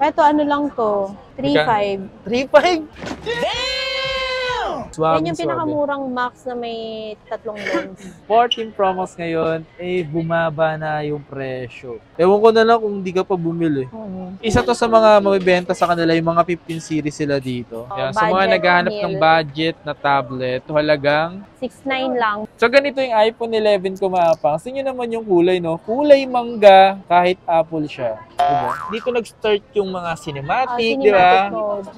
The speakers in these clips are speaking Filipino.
Eto, ano lang to? 3.5. 3.5? Yan yung pinakamurang max na may 3 lens. 14 Pro Max ngayon, bumaba na yung presyo. Ewan ko na lang kung di ka pa bumili. Isa to sa mga mabibenta sa kanila, yung mga 15 series sila dito. Yan, sa mga naghahanap ng budget na tablet, halagang 6.9 lang. So ganito yung iPhone 11 ko maapang. Sa inyo naman yung kulay, no? Kulay mangga kahit Apple siya. Diba? Dito nag-start yung mga cinematic, di ba?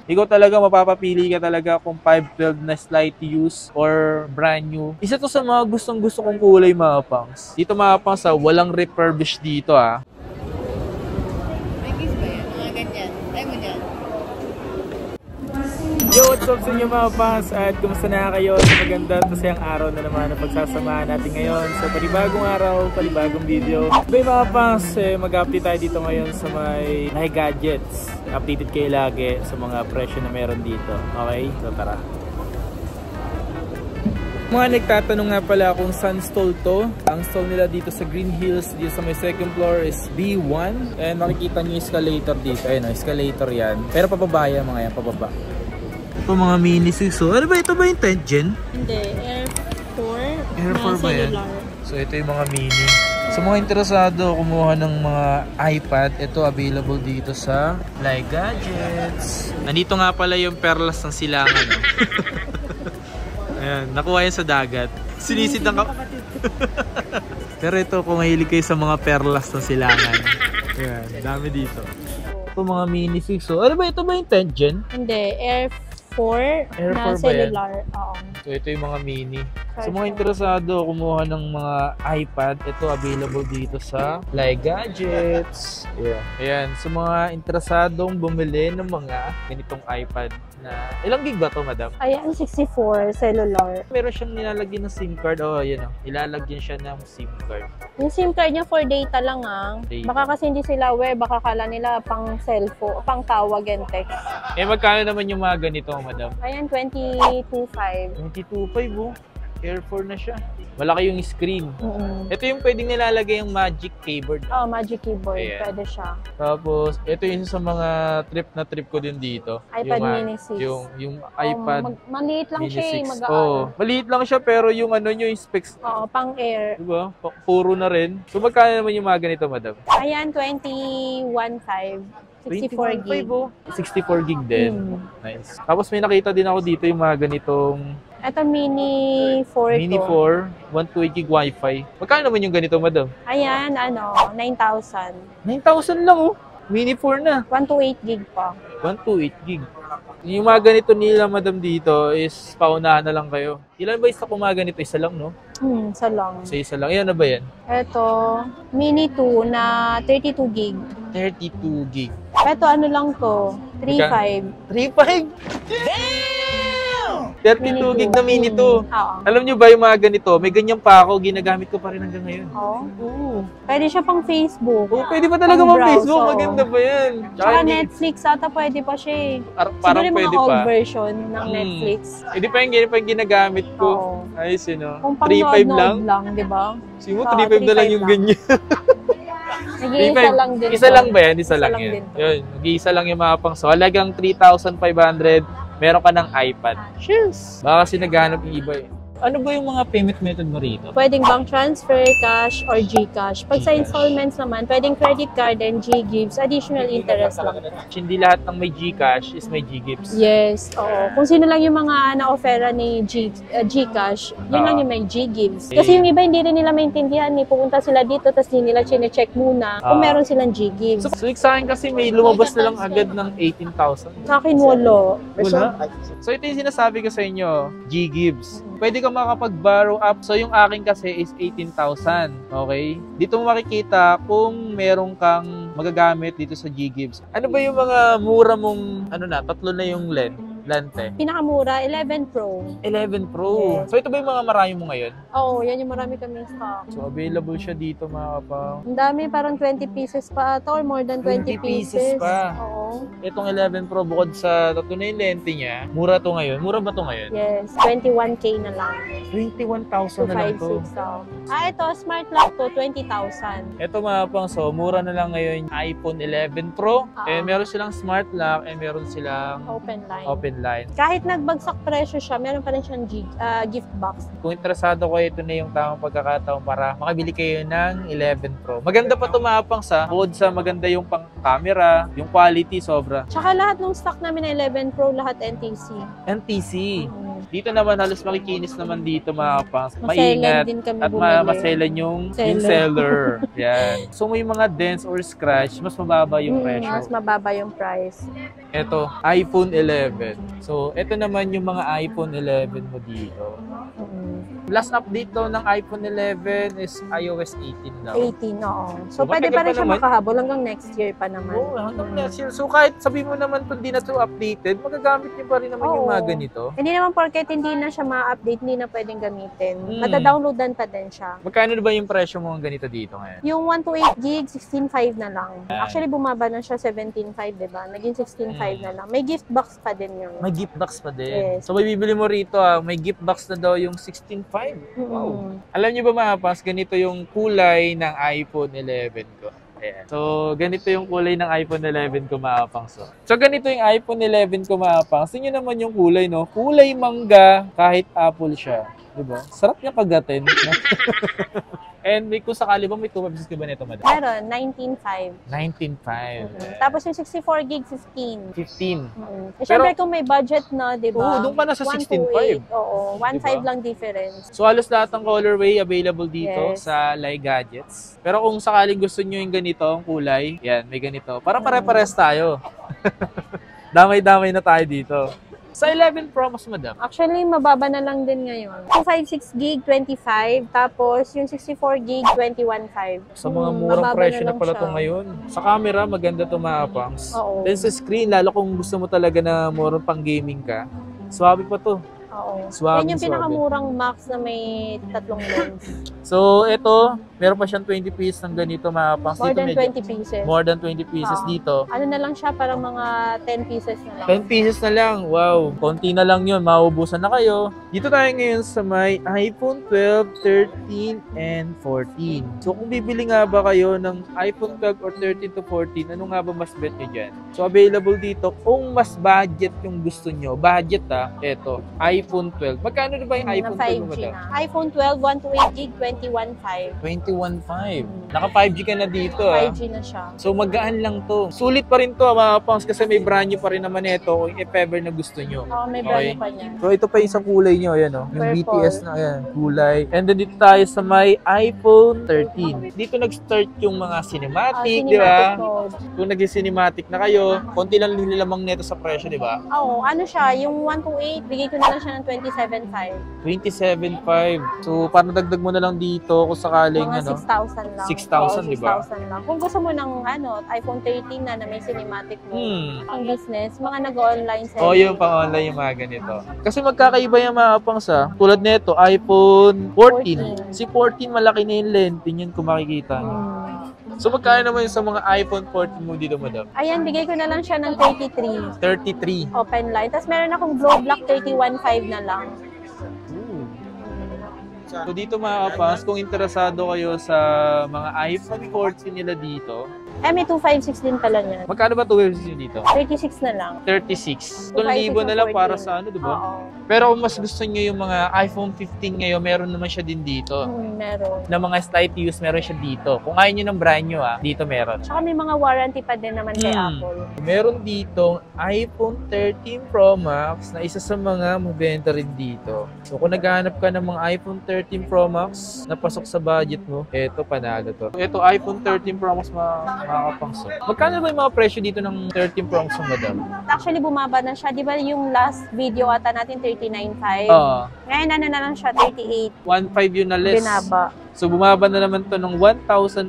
Ikaw talaga mapapapili ka talaga kung 512 na slight use or brand new. Isa to sa mga gustong-gusto kong kulay maapangs. Dito maapangs sa walang refurbished dito ah. Yo, what's up sa inyo mga fans? At kumusta na kayo sa maganda at masayang araw na naman na pagsasamahan natin ngayon. So, panibagong araw, panibagong video. Bay mga fans, mag-update tayo dito ngayon sa may gadgets. Updated kayo lagi sa mga presyo na meron dito. Okay? So, tara. Mga nagtatanong nga pala kung saan stall to. Ang stall nila dito sa Green Hills, dito sa may second floor is B1. And makikita nyo yung escalator dito. Ayun, escalator yan. Pero pababa yan mga yan, pababa. Ito mga mini 6. So, ano ba? Ito ba yung 10th gen? Hindi, Air 4. Air 4 ba yan? So, ito yung mga mini. Sa mga interesado kumuha ng mga iPad, ito available dito sa Like Gadgets. Nandito nga pala yung perlas ng silangan. Ayan, nakuha yan sa dagat. Sinisid ng Pero ito, kung mahilig kayo sa mga perlas ng silangan. Ayan, dami dito. Ito mga mini 6. So, ano ba? Ito ba yung 10th gen? Hindi, Air 4 na cellular. Oo. So, ito yung mga mini. Sa mga interesado kumuha ng mga iPad, ito available dito sa Like Gadgets. Yeah. Ayan, sa mga interesadong bumili ng mga ganitong iPad na ilang gig ba to, madam? Ayan, 64 cellular. Meron siyang nilalagyan ng SIM card. Oh, ayan oh. Ilalagyan siya ng SIM card. Yung SIM card niya for data lang ah. Data. Baka kasi hindi sila aware, baka kala nila pang cellphone, pang tawag and text. Magkano naman yung mga ganito, madam? Ayan, 22.5. 22.5 oh. Air 4 na siya. Malaki yung screen. Ito yung pwedeng nilalagay yung Magic Keyboard. Oh, Magic Keyboard. Ayan. Pwede siya. Tapos, ito yung sa mga trip ko din dito. iPad yung, mini 6. Yung iPad maliit lang mini siya eh. 6. Oh, maliit lang siya pero yung ano nyo, yung specs. Oo, pang air. Diba? Puro na rin. So, magkano naman yung mga ganito, madam? Ayan, 21.5. 64 gig. 64 gig din. Nice. Tapos may nakita din ako dito yung mga ganitong ito mini 4 Mini 4, 128 gig Wi-Fi. Magkano naman yung ganito, madam? Ayan, 9,000. 9,000 lang oh. Mini 4 na. 128 gig pa. 128 gig. Yung mga ganito nila, madam, dito is paunahan na lang kayo. Ilan ba isa kung mga ganito? Isa lang, no? Isa lang. Isa lang. Yan na ba yan? Ito, Mini 2 na 32 gig. 32 gig. Ito, ano lang to? 3.5. 3.5? 32 gig na Mini 2. Oo. Alam nyo ba yung mga ganito? May ganyan pa ako. Ginagamit ko pa rin hanggang ngayon. Oo. Pwede siya pang Facebook. Oo, pwede pa talaga pang Facebook. Maganda ba yan? Tsaka Netflix ata pwede pa siya eh. Parang siguro pwede mga pa. old version ng Netflix. Hindi pa yung ginagamit ko. Ayos yun, no? Kung 3.5 lang? di ba? Siguro 3.5 na lang yung ganyan. Nag-iisa lang din. Isa lang ba yan? Isa lang lang yan. din Yun, nag-iisa lang yung mga pang. So, halagang 3,500. Meron ka ng iPad. Cheers! Baka kasi naghahanap yung iba eh. Ano ba yung mga payment method mo rito? Pwedeng bank transfer, cash, or GCash. Pag sa installments naman, pwedeng credit card and G-Gives. Additional interest lang. Hindi lahat ng may GCash is may G-Gives. Yes, oo. Kung sino lang yung mga na-offera ni GCash, yun lang yung may G-Gives. Kasi yung iba hindi rin nila maintindihan. Pupunta sila dito, tapos hindi nila chine-check muna kung meron silang G-Gives. So sa akin kasi may lumabas na lang agad ng 18,000. Sa akin, wala. Wala? So ito yung sinasabi ko sa inyo, G-Gives. Pwede ka makapag-borrow up. So, yung akin kasi is 18,000. Okay? Dito mo makikita kung meron kang magagamit dito sa G-Gives. Ano ba yung mga mura mong, tatlo na yung lens? Lante. Pinakamura, 11 Pro. 11 Pro. Yes. So ito ba yung mga marami mo ngayon? Oo, yan yung marami kaming stock. So available siya dito mga kapang. Ang dami, parang 20 pieces pa ata or more than 20 pieces pa. Oo. Itong 11 Pro bukod sa tatlo na yung lente niya, mura to ngayon. Mura ba to ngayon? Yes, 21K na lang. 21,000 na lang to. 256. Ito, smart lock to, 20,000. Ito mga kapang, so mura na lang ngayon iPhone 11 Pro. Eh meron silang smart lock and meron silang Open line. line. Kahit nagbagsak presyo siya, meron pa rin siyang gift box. Kung interesado kayo, ito na yung tamang pagkakataon para makabili kayo ng 11 Pro. Maganda pa ito mga kapang sa bukod sa maganda yung pang camera, yung quality sobra. Tsaka lahat ng stock namin na 11 Pro, lahat NTC. NTC. Dito naman halos makikinis naman dito mga kapang. Maselan Maingat din kami at bumili. maselan yung Seller. seller. Yan. So may mga dents or scratch, mas mababa yung presyo. Mas mababa yung price. Ito, iPhone 11. So, ito naman yung mga iPhone 11 mo dito. Last update daw ng iPhone 11 is iOS 18 daw. 18, oo. So, So, pwede matagal pa rin pa siya naman. makahabol hanggang next year pa naman. Oo, hanggang next year. So, kahit sabihin mo naman kung di na to updated, magagamit niyo pa rin naman yung Oo. mga ganito. Hindi naman porket hindi na siya ma-update, hindi na pwedeng gamitin. Hmm. Matadownloadan pa din siya. Magkano na ba yung presyo mo ng ganito dito ngayon? Yung 128 gig, 16.5 na lang. Actually, bumaba na siya 17.5, diba? Naging 16.5 na lang. May gift box pa din yun. May gift box pa din. Yes. So, may bibili mo rito, may gift box na daw yung 16.5. Wow. Alam niyo ba mga pas, ganito yung kulay ng iPhone 11 ko. Ayan. So, ganito yung kulay ng iPhone 11 ko mga pangs. So, ganito yung iPhone 11 ko mga pangs. Tingnan naman yung kulay, no? Kulay mangga kahit Apple siya. Diba? Sarap niya kagatin. And kung sakali ba, may 2 pieces ka ba nito, madam? Meron, 19.5. 19.5. Tapos yung 64 gig, 15. 15. Eh, syempre kung may budget na, di ba? Oo, doon ka na sa 16.5. Oo, 1.5 lang difference. So, halos lahat ng colorway available dito Yes. sa Lai Gadgets. Pero kung sakaling gusto nyo yung ganito, ang kulay, yan, may ganito. Para pare-pares tayo. Damay-damay na tayo dito. Sa 11 Pro, mas madam. Actually, mababa na lang din ngayon. 256 gig, 25. Tapos yung 64 gig, 21.5. Sa mga murang mababa presyo na lang pala siya. to ngayon. Sa camera, maganda to mga pangs. Oo. Then sa screen, lalo kung gusto mo talaga na murang pang gaming ka, swabe pa to. Oo. Swabe, Yan yung swabe. pinakamurang max na may 3 lens. So, ito, meron pa siyang 20 pieces ng ganito mga pangs. More Dito than medyo- 20 pieces. More than 20 pieces Oo. dito. Ano na lang siya, parang mga 10 pieces na lang. 10 pieces na lang. Wow. Konti na lang yun. Mauubusan na kayo. Dito tayo ngayon sa may iPhone 12, 13, and 14. So, kung bibili nga ba kayo ng iPhone 12 or 13 to 14, ano nga ba mas bet nyo dyan? So, available dito. Kung mas budget yung gusto nyo, budget eto, iPhone 12. Magkano na ba yung Na iPhone 12 mo 5G madam? na. iPhone 12, 128 gig, 21.5. 21.5. Naka 5G ka na dito 5G na siya. So magaan lang to. Sulit pa rin to mga pangs kasi may brand new pa rin naman ito kung if ever na gusto nyo. Oo, may Okay. brand pa niya. So ito pa yung isang kulay nyo, ayan o. Yung Purple. BTS na ayan, kulay. And then dito tayo sa may iPhone 13. Dito nag-start yung mga cinematic, di ba? Cinematic mode. Kung naging cinematic na kayo, konti lang nilamang neto sa presyo, di ba? Oo, ano siya, yung 128, bigay ko na lang siya ng 27.5. 27.5. So parang dagdag mo na lang dito kung sakaling Mga ano. 6,000 lang. 6,000, Oo, di ba? 6,000 lang. Kung gusto mo ng iPhone 13 na may cinematic mode, Hmm. ang business, mga nag-online selling. Oh, yung pang-online yung mga ganito. Kasi magkakaiba yung mga pangs tulad nito, iPhone 14. 14. Si 14 malaki na yung lente yun kung makikita nyo. So magkano naman yung sa mga iPhone 14 mo dito, madam? Ayan, bigay ko na lang siya ng 33. 33. Open line. Tapos meron akong Glow Black 31.5 na lang. So dito mga kapas, kung interesado kayo sa mga iPhone 14 nila dito, May 256 din pala niyan. magkano ba 2 nyo dito? 36 na lang. 36. 256 1,000 na lang 14. para sa ano, di ba? Oo. Pero kung mas gusto nyo yung mga iPhone 15 ngayon, meron naman siya din dito. Meron. Na mga slight use, meron siya dito. Kung ayaw nyo ng brand nyo, dito meron. Tsaka may mga warranty pa din naman kay Apple. Meron dito iPhone 13 Pro Max na isa sa mga mabenta rin dito. So kung naghahanap ka ng mga iPhone 13 Pro Max na pasok sa budget mo, eto panalo to. Ito iPhone 13 Pro Max mga kapangso. Magkano ba yung mga presyo dito ng 13 Pro Max mo, madam? Actually, bumaba na siya. Di ba yung last video ata natin, 39.5? Oo. Ngayon, ano na lang siya, 38. 1.5 yun na less. Binaba. So, bumaba na naman to ng 1,500.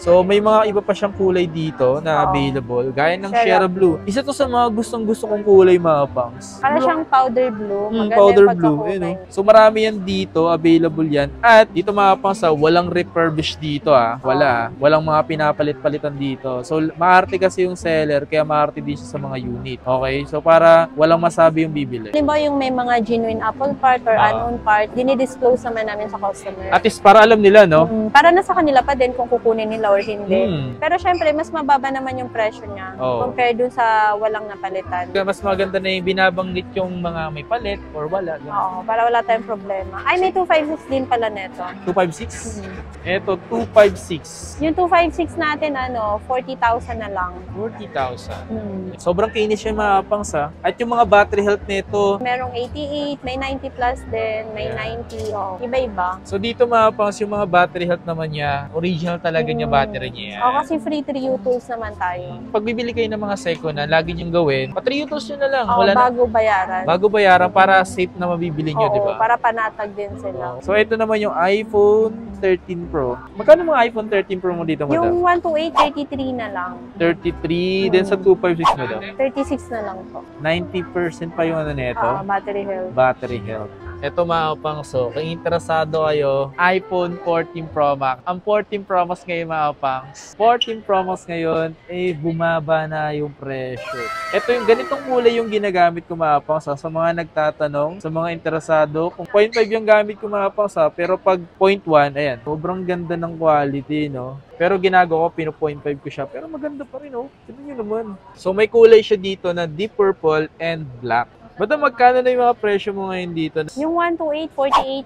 So, may mga iba pa siyang kulay dito na available. Gaya ng Sierra Blue. Isa to sa mga gustong-gusto kong kulay, mga pangs. Para siyang powder blue. Maganda Powder yung blue. pagkakulay. So, marami yan dito. Available yan. At dito, mga pangs, walang refurbished dito. Wala. Walang mga pinapalit-palitan dito. So, maarte kasi yung seller. Kaya maarte din siya sa mga unit. Okay? So, para walang masabi yung bibili. Halimbawa yung may mga genuine Apple part or unknown part, dinidisclose naman namin sa customer. At least para alam nila, no? Para nasa kanila pa din kung kukunin nila or hindi. Pero syempre, mas mababa naman yung presyo niya compare dun sa walang napalitan. Kaya mas maganda na yung binabanggit yung mga may palit or wala. Oo, para wala tayong problema. Ay, may 256 din pala neto. 256? Ito, 256. Yung 256 natin, 40,000 na lang. 40,000. Sobrang kinis siya, mga pangs, ha? At yung mga battery health nito, merong 88, may 90 plus din, may 90, iba-iba. So dito, mga pangs, yung mga battery health naman niya, original talaga niya battery niya. Kasi free 3U tools naman tayo. Pag bibili kayo ng mga second na lagi niyong gawin, pa-3U tools nyo na lang. Bago bayaran. Bago bayaran para safe na mabibili nyo, di ba? Para panatag din sila. So ito naman yung iPhone 13 Pro. Magkano mga iPhone 13 Pro mo dito, madam? Yung 128, 33 na lang. 33, then sa 256 mo daw? 36 na lang po. 90% pa yung neto? Battery health. Battery health. Ito, mga pangso, kung interesado kayo, iPhone 14 Pro Max. Ang 14 Pro Max ngayon, mga pangs, 14 Pro Max ngayon, bumaba na yung presyo. Ito yung ganitong kulay yung ginagamit ko, mga pangs, sa mga nagtatanong, sa mga interesado. Kung 0.5 yung gamit ko, mga pangs, pero pag 0.1, ayan, sobrang ganda ng quality, no? Pero ginagawa ko, pino 0.5 ko siya. Pero maganda pa rin, oh. Tignan nyo naman. So, may kulay siya dito na deep purple and black. Madam, magkano na yung mga presyo mo ngayon dito? Yung 128,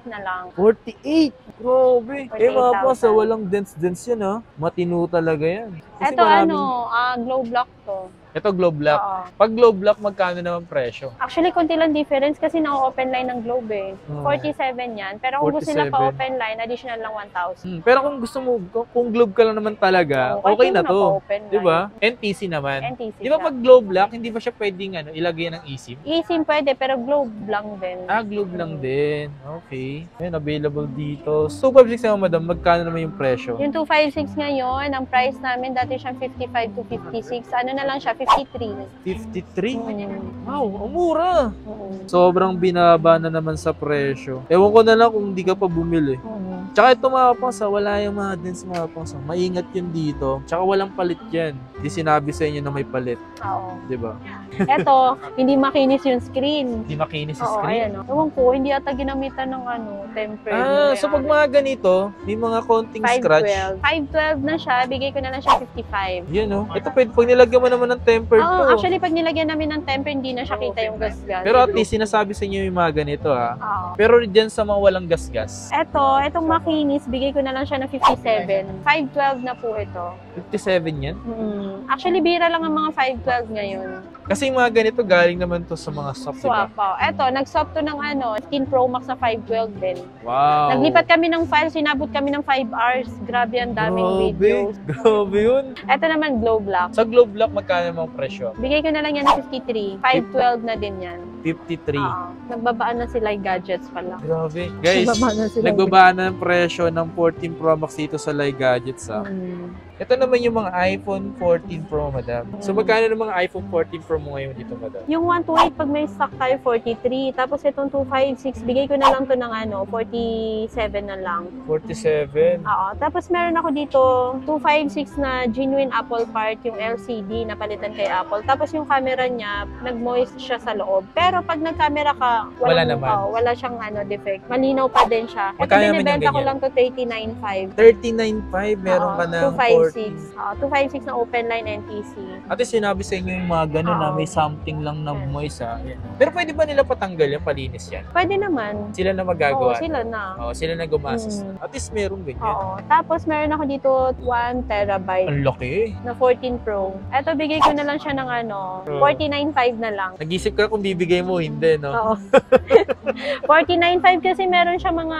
48 na lang. 48? Grabe. 48,000. Mga boss, walang dents yan, ha? Matino talaga yan. Kasi ito, maraming... glow block to. Ito, globe lock. Pag globe lock, magkano naman presyo? Actually, konti lang difference kasi naka-open line ng globe eh. 47 yan. Pero kung gusto nila pa-open line, additional lang 1,000. Pero kung gusto mo, kung globe ka lang naman talaga, okay na to. Diba? NTC naman. NTC Di ba pag globe lock, hindi ba siya pwedeng ilagay ng eSIM? eSIM pwede, pero globe lang din. Globe lang din. Okay. Ayan, available dito. So, 256 naman, madam, magkano naman yung presyo? Yung 256 ngayon, ang price namin dati siyang 55 to 56. Ano na lang siya, 53. 53? Wow, ang mura. Sobrang binaba na naman sa presyo. Ewan ko na lang kung hindi ka pa bumili. Tsaka ito, mga pangsa, wala yung mga dents, mga pangsa. Maingat yun dito. Tsaka walang palit yan. Di sinabi sa inyo na may palit. Oo. Diba? Eto, hindi makinis yung screen. Hindi makinis yung Oo, screen? ayan. Ewan ko, hindi ata ginamitan ng tempered. So pag mga ganito, may mga konting scratch. 512 na siya, bigay ko na lang siya 55. Yan, no? Ito, pwede, pag nilagyan mo naman ng tempered to. Actually, pag nilagyan namin ng tempered, hindi na siya kita yung gasgas. Pero at least, sinasabi sa inyo yung mga ganito, ha? Oo. Pero dyan sa mga walang gasgas. Etong makinis, bigay ko na lang siya ng 57. 512 na po ito. 57 yan? Actually, bira lang ang mga 512 ngayon. Kasi yung mga ganito, galing naman to sa mga soft, diba? Swap. Eto, nag-swap to ng 15 Pro Max na 512 din. Wow! Naglipat kami ng files, sinabot kami ng 5 hours. Grabe, ang daming videos. Grabe yun. Eto naman, Glow Black. Sa Glow Black, magkano mga presyo? Bigay ko na lang yan ng 53. 512 na din yan. 53. Nagbabaan na sila yung gadgets pala. Grabe. Guys, nagbabaan na ng presyo ng 14 Pro Max dito sa Lai Gadgets, ha? Ito naman yung mga iPhone 14 Pro, madam. So, magkano ng mga iPhone 14 Pro mo ngayon dito, madam? Yung 128, pag may stock tayo, 43. Tapos itong 256, bigay ko na lang to ng 47 na lang. 47? Oo. Tapos meron ako dito, 256 na genuine Apple part, yung LCD na palitan kay Apple. Tapos yung camera niya, nag-moist siya sa loob. Pero pag nag-camera ka, wala naman. Wala siyang defect. Malinaw pa din siya. Ito binibenta ko lang to 39.5. 39.5? Meron ka ng 256 na open line NTC. Ate, sinabi sa inyo yung mga gano'n na may something lang na moist, ha? Pero pwede ba nila patanggal yung palinis yan? Pwede naman. Sila na magagawa? Oo, sila na. Oo, sila na gumastos. At least meron ganyan. Oo. Tapos meron ako dito 1 terabyte. Ang laki. Na 14 Pro. Eto, bigay ko na lang siya ng 49.5 na lang. Nag-isip ka kung bibigay mo, hindi, no? Oo. 49.5 kasi meron siya mga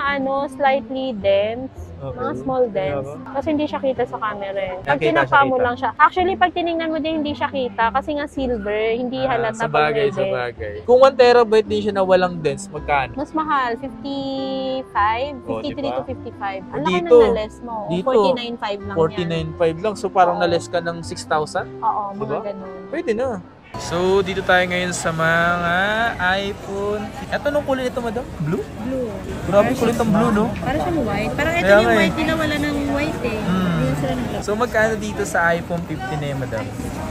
slightly dense. Okay. Mga small dents. Kaya Kasi hindi siya kita sa camera eh. Pag Nakita tinapa mo kita. lang siya. Actually, pag tiningnan mo din, hindi siya kita. Kasi nga silver, hindi halata pag may Sa dents. bagay. Kung 1 terabyte din siya na walang dents, magkano? Mas mahal, 55, 53 diba? to 55. Ang laki Dito, ng na-less mo. dito, 49.5 lang yan. 49.5 lang. So parang Oo. na-less ka ng 6,000? Oo, mga Diba? ganun. Pwede na. So, dito tayo ngayon sa mga iPhone. Ito nung kulay nito, madam? Blue? Blue. Grabe kulit ang blue, no? Para siyang white. Parang ito Kaya yung nga eh. white nila, wala ng white eh. Yun sila nila. So, magkano dito sa iPhone 15 na yun, madam?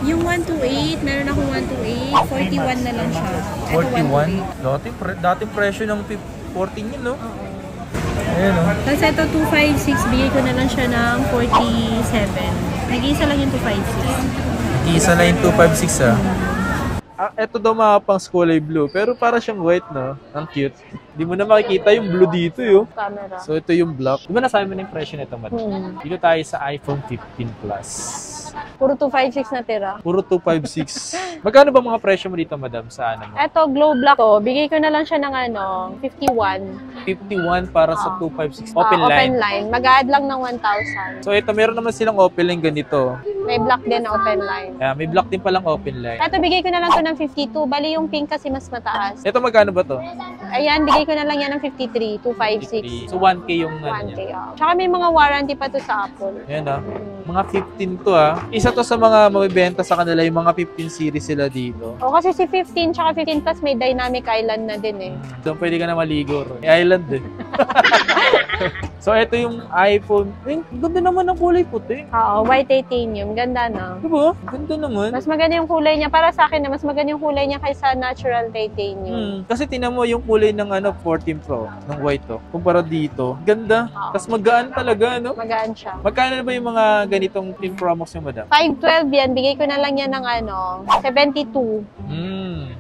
Yung 128, meron akong 128, 41 na lang siya. Ito 41? Dating presyo ng 14 yun, no? Oo. Ayan, no? Tapos ito 256, bigay ko na lang siya ng 47. Nag-iisa lang yung 256. Isa na yung 256, ah. Ito daw mga pang kulay blue, pero para siyang white, no? Ang cute. Di mo na makikita yung blue dito, yo. Camera. So, ito yung black. Di ba nasabi mo na yung presyo nito, madam? Dito tayo sa iPhone 15 Plus. Puro 256 na tira. Puro 256. Magkano ba mga presyo mo dito, madam, sa ano mo? Ito, glow black to. Bigay ko na lang siya ng 51. 51 para sa 256. Open Open line. line. Mag-add lang ng 1,000. So, ito, meron naman silang open line ganito. May black din na open line. May black din palang open line. Ito, bigay ko na lang to ng 52. Bali yung pink kasi mas mataas. Ito, magkano ba to? Ayan, bigay ko na lang yan ng 53, 256. So, 1K yung ano 1K, niya. Tsaka may mga warranty pa to sa Apple. Ayan, ah. Mga 15 to, ah. Isa to sa mga mabibenta sa kanila, yung mga 15 series sila dito. O kasi si 15 tsaka 15 plus may dynamic island na din eh. Doon pwede ka na maligo. May island eh. So, ito yung iPhone. Ganda naman ng kulay puti. Oo, white titanium. Ganda na. Diba? Ganda naman. Mas maganda yung kulay niya. Para sa akin na mas maganda yung kulay niya kaysa natural titanium. Kasi tinan mo yung kulay ng 14 Pro, ng white to. Kumpara dito, ganda. Tapos magaan talaga, no? Magaan siya. Magkano na ba yung mga ganitong 15 Pro Max yung madam? 512 yan. Bigay ko na lang yan ng 72.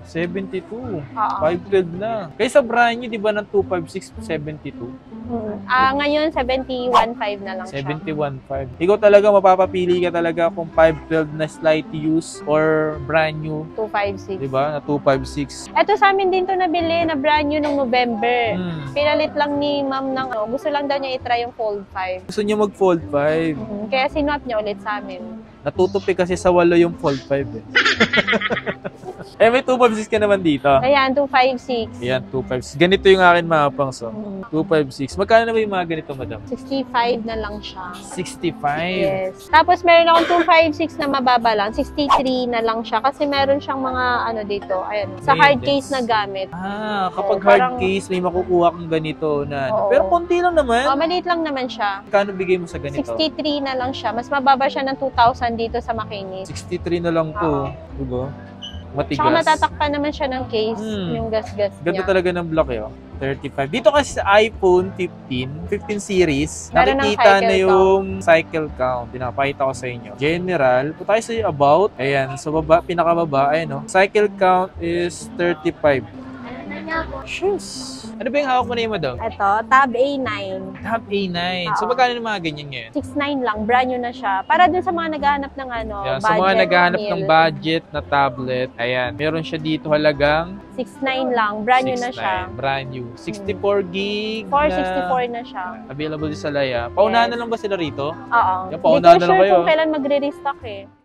72. Oo. 512 na. Kaysa brand new, di ba, ng 256, 72? Ngayon, 71.5 na lang siya. 71.5. Ikaw talaga, mapapapili ka talaga kung 512 na slight use or brand new. 256. Di ba? Na 256. Ito sa amin din to nabili na brand new nung November. Hmm. Pinalit lang ni ma'am ng gusto lang daw niya i-try yung Fold 5. Gusto niya mag-fold 5. Kaya sinwap niya ulit sa amin. Natutupi kasi sa walo yung fold 5 eh. May 256 ka naman dito. Ayan, 256. Ayan, 256. Ganito yung akin mga pangs. 256. Magkano na ba yung mga ganito, madam? 65 na lang siya. 65. Yes. Tapos meron akong 256 na mababa lang. 63 na lang siya kasi meron siyang mga ano dito. Ayan, sa May hard dents. case na gamit. Kapag Oo, hard parang- case, may makukuha kang ganito na. Oo. Pero konti lang naman. Maliit lang naman siya. Magkano bigay mo sa ganito? 63 na lang siya. Mas mababa siya ng 2,000 dito sa makinis. 63 na lang to. Diba? Matigas. Tsaka matatakpan naman siya ng case, Hmm. yung gas-gas Ganda niya. talaga ng block eh. 35. Dito kasi sa iPhone 15 series, Meron ng nakikita cycle na yung cycle count. Pinapakita ko sa inyo. General, punta tayo sa about. Ayan, sa baba, pinakababa, ayan no. Cycle count is 35. Shoes. Ano ba yung hawak mo na yung madam? Ito, Tab A9. Tab A9. So Oo. magkano yung mga ganyan ngayon? 6.9 lang, brand new na siya. Para dun sa mga naghahanap ng Ayan, budget sa mga naghahanap ng meal. budget na tablet, ayan, meron siya dito halagang 6.9 lang, brand new na 6.9, siya. Brand new. 64 gig 464 na siya. available din sa Laya. Paunahan na lang ba sila rito? Oo. Yan, Hindi paunahan ko na lang sure kayo. kung kailan magre-restock eh.